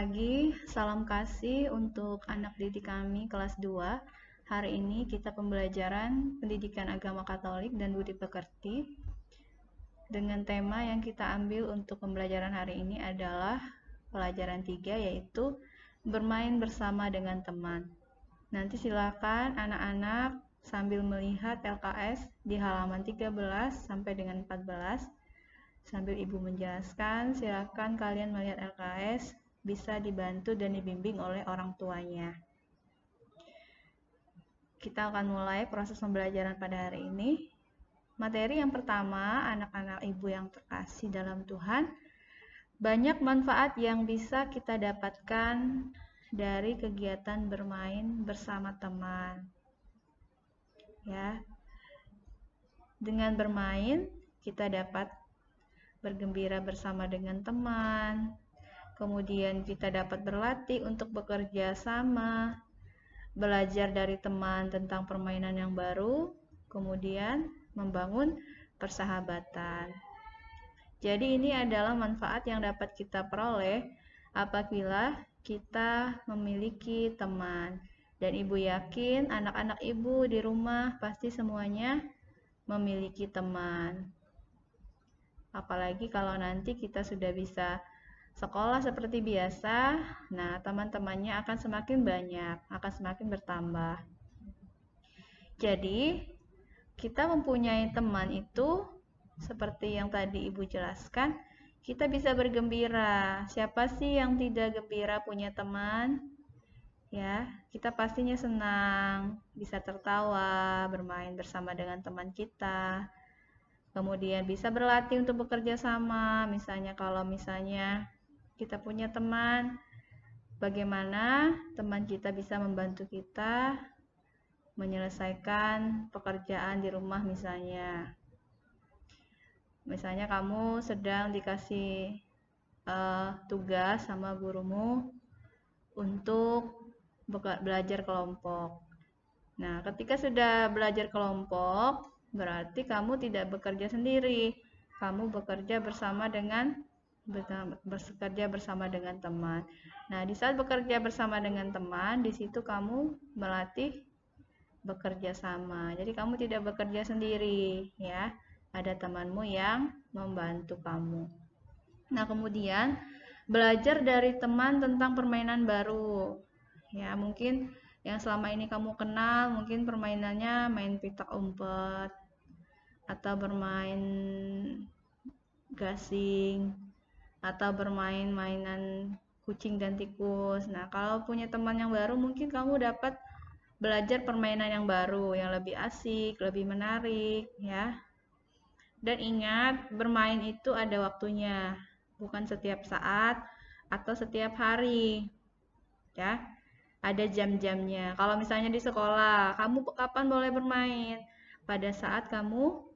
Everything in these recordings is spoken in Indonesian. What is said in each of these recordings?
pagi, salam kasih untuk anak didik kami kelas 2. Hari ini kita pembelajaran Pendidikan Agama Katolik dan Budi Pekerti. Dengan tema yang kita ambil untuk pembelajaran hari ini adalah pelajaran 3, yaitu bermain bersama dengan teman. Nanti silakan anak-anak sambil melihat LKS di halaman 13 sampai dengan 14. Sambil Ibu menjelaskan, silakan kalian melihat LKS, bisa dibantu dan dibimbing oleh orang tuanya. Kita akan mulai proses pembelajaran pada hari ini. Materi yang pertama, anak-anak Ibu yang terkasih dalam Tuhan, banyak manfaat yang bisa kita dapatkan dari kegiatan bermain bersama teman. Ya. Dengan bermain, kita dapat bergembira bersama dengan teman. Kemudian kita dapat berlatih untuk bekerja sama, belajar dari teman tentang permainan yang baru, kemudian membangun persahabatan. Jadi ini adalah manfaat yang dapat kita peroleh apabila kita memiliki teman. Dan Ibu yakin anak-anak Ibu di rumah pasti semuanya memiliki teman. Apalagi kalau nanti kita sudah bisa sekolah seperti biasa, nah teman-temannya akan semakin banyak, akan semakin bertambah. Jadi, kita mempunyai teman itu, seperti yang tadi Ibu jelaskan, kita bisa bergembira. Siapa sih yang tidak gembira punya teman? Ya, kita pastinya senang, bisa tertawa, bermain bersama dengan teman kita. Kemudian bisa berlatih untuk bekerja sama, misalnya kalau kita punya teman, bagaimana teman kita bisa membantu kita menyelesaikan pekerjaan di rumah misalnya. Misalnya kamu sedang dikasih tugas sama gurumu untuk belajar kelompok. Nah, ketika sudah belajar kelompok, berarti kamu tidak bekerja sendiri. Kamu bekerja bersama dengan teman. Nah, di saat bekerja bersama dengan teman, di situ kamu melatih bekerja sama. Jadi kamu tidak bekerja sendiri, ya. Ada temanmu yang membantu kamu. Nah, kemudian belajar dari teman tentang permainan baru. Ya, mungkin yang selama ini kamu kenal, mungkin permainannya main petak umpet atau bermain gasing atau bermain mainan kucing dan tikus. Nah, kalau punya teman yang baru, mungkin kamu dapat belajar permainan yang baru, yang lebih asik, lebih menarik, ya. Dan ingat, bermain itu ada waktunya, bukan setiap saat atau setiap hari, ya. Ada jam-jamnya. Kalau misalnya di sekolah, kamu kapan boleh bermain? Pada saat kamu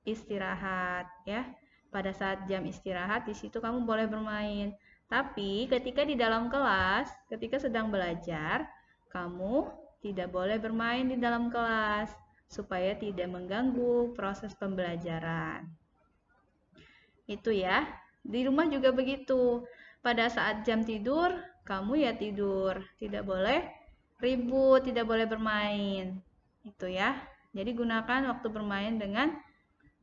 istirahat, ya. Pada saat jam istirahat, di situ kamu boleh bermain. Tapi ketika di dalam kelas, ketika sedang belajar, kamu tidak boleh bermain di dalam kelas supaya tidak mengganggu proses pembelajaran. Itu ya. Di rumah juga begitu. Pada saat jam tidur, kamu ya tidur. Tidak boleh ribut, tidak boleh bermain. Itu ya. Jadi gunakan waktu bermain dengan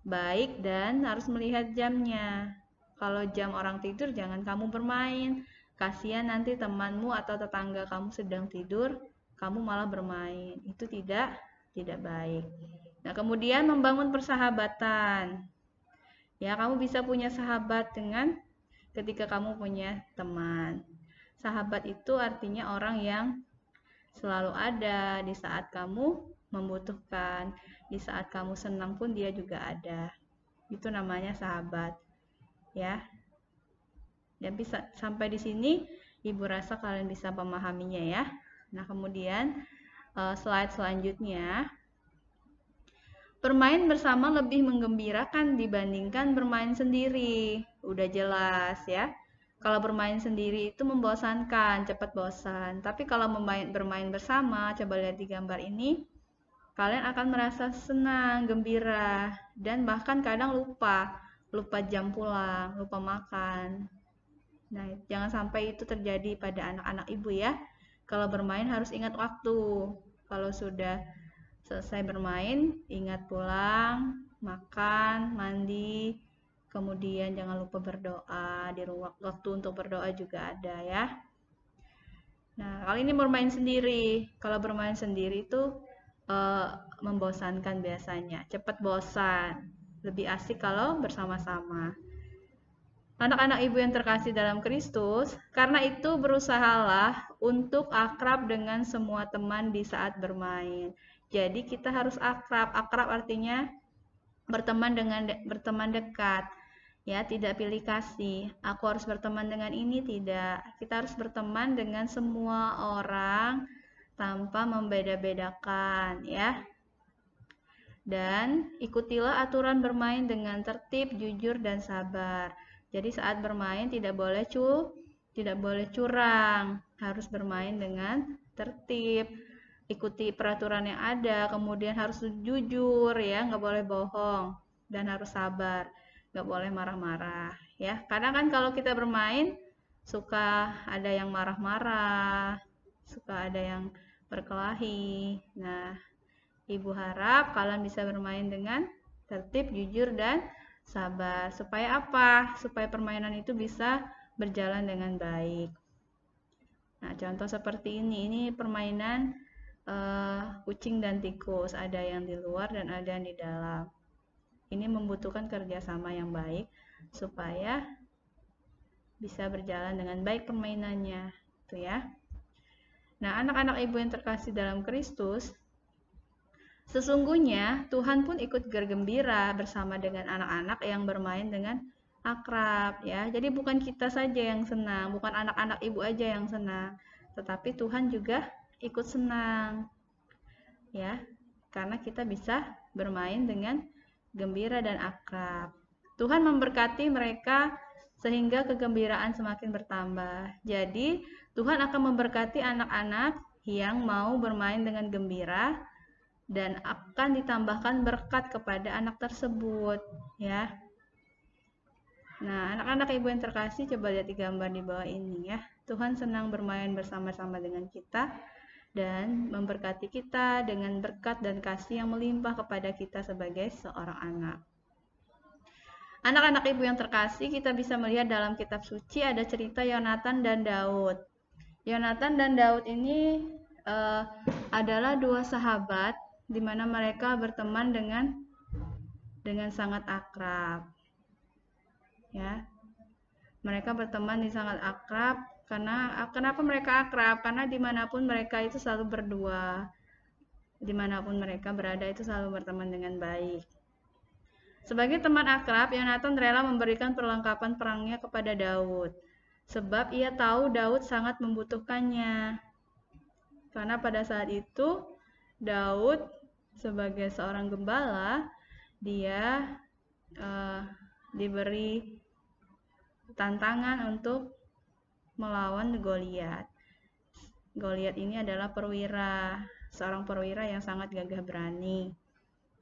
baik dan harus melihat jamnya. Kalau jam orang tidur, jangan kamu bermain. Kasihan nanti temanmu atau tetangga kamu sedang tidur, kamu malah bermain. Itu tidak baik. Nah, kemudian membangun persahabatan. Ya, kamu bisa punya sahabat dengan ketika kamu punya teman. Sahabat itu artinya orang yang selalu ada di saat kamu membutuhkan, di saat kamu senang pun dia juga ada. Itu namanya sahabat. Ya. Dan bisa sampai di sini Ibu rasa kalian bisa memahaminya ya. Nah, kemudian slide selanjutnya. Bermain bersama lebih menggembirakan dibandingkan bermain sendiri. Udah jelas ya. Kalau bermain sendiri itu membosankan, cepat bosan. Tapi kalau bermain bersama, coba lihat di gambar ini, kalian akan merasa senang, gembira, dan bahkan kadang lupa jam pulang, lupa makan. Nah, jangan sampai itu terjadi pada anak-anak ibu ya. Kalau bermain harus ingat waktu. Kalau sudah selesai bermain, ingat pulang, makan, mandi, kemudian jangan lupa berdoa. Di waktu untuk berdoa juga ada ya. Nah, kali ini bermain sendiri. Kalau bermain sendiri itu membosankan biasanya, cepat bosan. Lebih asik kalau bersama-sama. Anak-anak ibu yang terkasih dalam Kristus, karena itu berusahalah untuk akrab dengan semua teman di saat bermain. Jadi kita harus akrab. Akrab artinya berteman dekat. Ya, tidak pilih kasih. Aku harus berteman dengan ini, tidak. Kita harus berteman dengan semua orang tanpa membeda-bedakan, ya. Dan ikutilah aturan bermain dengan tertib, jujur, dan sabar. Jadi saat bermain tidak boleh curang, harus bermain dengan tertib, ikuti peraturan yang ada, kemudian harus jujur ya, nggak boleh bohong, dan harus sabar, nggak boleh marah-marah ya. Karena kan kalau kita bermain suka ada yang marah-marah, suka ada yang berkelahi. Nah, Ibu harap kalian bisa bermain dengan tertib, jujur, dan sabar. Supaya apa? Supaya permainan itu bisa berjalan dengan baik. Nah, contoh seperti ini. Ini permainan kucing dan tikus. Ada yang di luar dan ada yang di dalam. Ini membutuhkan kerjasama yang baik supaya bisa berjalan dengan baik permainannya. Itu ya. Nah, anak-anak ibu yang terkasih dalam Kristus, sesungguhnya Tuhan pun ikut bergembira bersama dengan anak-anak yang bermain dengan akrab ya. Jadi bukan kita saja yang senang, bukan anak-anak ibu aja yang senang, tetapi Tuhan juga ikut senang. Ya. Karena kita bisa bermain dengan gembira dan akrab. Tuhan memberkati mereka sehingga kegembiraan semakin bertambah. Jadi, Tuhan akan memberkati anak-anak yang mau bermain dengan gembira dan akan ditambahkan berkat kepada anak tersebut ya. Nah, anak-anak ibu yang terkasih, coba lihat di gambar di bawah ini ya. Tuhan senang bermain bersama-sama dengan kita dan memberkati kita dengan berkat dan kasih yang melimpah kepada kita sebagai seorang anak. Anak-anak ibu yang terkasih, kita bisa melihat dalam kitab suci ada cerita Yonatan dan Daud. Yonatan dan Daud ini adalah dua sahabat di mana mereka berteman dengan sangat akrab. Ya. Mereka berteman di sangat akrab karena kenapa mereka akrab? Karena dimanapun mereka itu selalu berdua. Dimanapun mereka berada itu selalu berteman dengan baik. Sebagai teman akrab, Yonatan rela memberikan perlengkapan perangnya kepada Daud. Sebab ia tahu Daud sangat membutuhkannya. Karena pada saat itu Daud sebagai seorang gembala, dia diberi tantangan untuk melawan Goliat. Goliat ini adalah seorang perwira yang sangat gagah berani.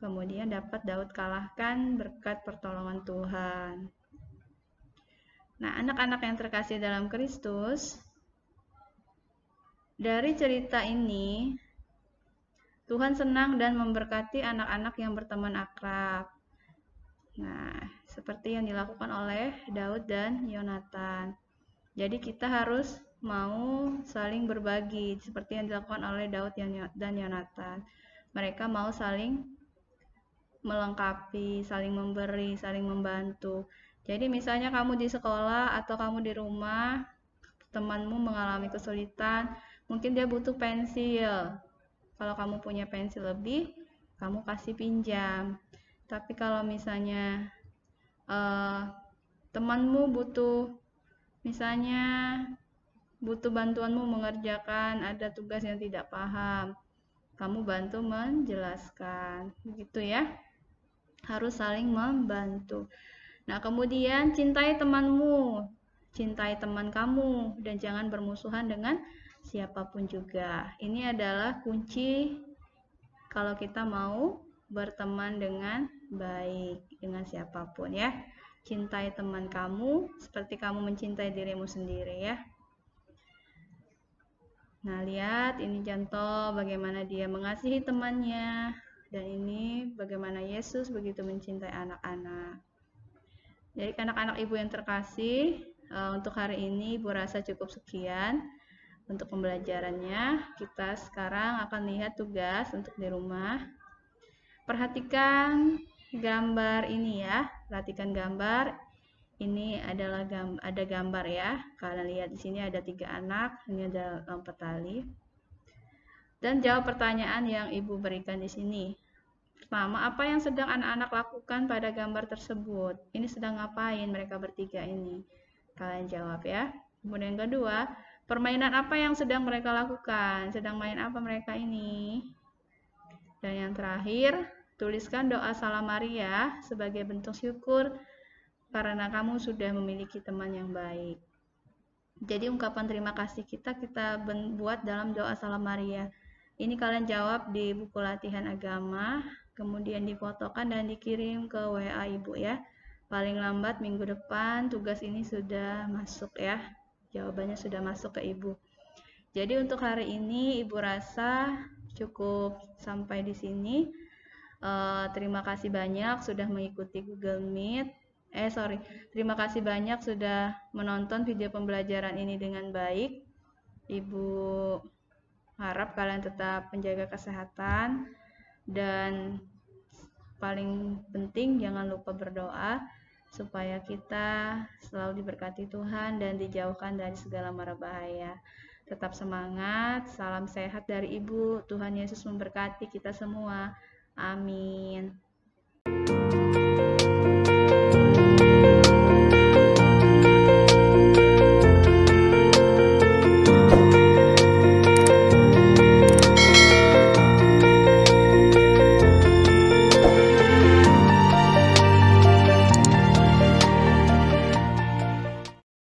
Kemudian dapat Daud kalahkan berkat pertolongan Tuhan. Nah, anak-anak yang terkasih dalam Kristus, dari cerita ini Tuhan senang dan memberkati anak-anak yang berteman akrab. Nah, seperti yang dilakukan oleh Daud dan Yonatan. Jadi kita harus mau saling berbagi, seperti yang dilakukan oleh Daud dan Yonatan. Mereka mau saling melengkapi, saling memberi, saling membantu. Jadi misalnya kamu di sekolah atau kamu di rumah, temanmu mengalami kesulitan, mungkin dia butuh pensil. Kalau kamu punya pensil lebih, kamu kasih pinjam. Tapi kalau misalnya temanmu butuh bantuanmu mengerjakan ada tugas yang tidak paham, kamu bantu menjelaskan, begitu ya. Harus saling membantu. Nah, kemudian cintai temanmu, cintai teman kamu, dan jangan bermusuhan dengan siapapun juga. Ini adalah kunci kalau kita mau berteman dengan baik dengan siapapun ya. cintai teman kamu seperti kamu mencintai dirimu sendiri ya. Nah, lihat ini contoh bagaimana dia mengasihi temannya, dan ini bagaimana Yesus begitu mencintai anak-anak. Jadi anak-anak ibu yang terkasih, untuk hari ini ibu rasa cukup sekian untuk pembelajarannya. Kita sekarang akan lihat tugas untuk di rumah. Perhatikan gambar ini ya, perhatikan gambar. Ini adalah ada gambar ya. Kalian lihat di sini ada 3 anak, ini ada lompat tali. Dan jawab pertanyaan yang ibu berikan di sini. Pertama, apa yang sedang anak-anak lakukan pada gambar tersebut? Ini sedang ngapain mereka bertiga ini? Kalian jawab ya. Kemudian yang kedua, permainan apa yang sedang mereka lakukan? Sedang main apa mereka ini? Dan yang terakhir, tuliskan doa Salam Maria sebagai bentuk syukur karena kamu sudah memiliki teman yang baik. Jadi ungkapan terima kasih kita buat dalam doa Salam Maria. Ini kalian jawab di buku latihan agama, kemudian difotokan dan dikirim ke WA ibu ya. Paling lambat minggu depan tugas ini sudah masuk ya. Jawabannya sudah masuk ke ibu. Jadi untuk hari ini ibu rasa cukup sampai di sini. Terima kasih banyak sudah mengikuti Google Meet. Terima kasih banyak sudah menonton video pembelajaran ini dengan baik. Ibu harap kalian tetap menjaga kesehatan, dan paling penting jangan lupa berdoa supaya kita selalu diberkati Tuhan dan dijauhkan dari segala mara bahaya. Tetap semangat, salam sehat dari Ibu. Tuhan Yesus memberkati kita semua. Amin.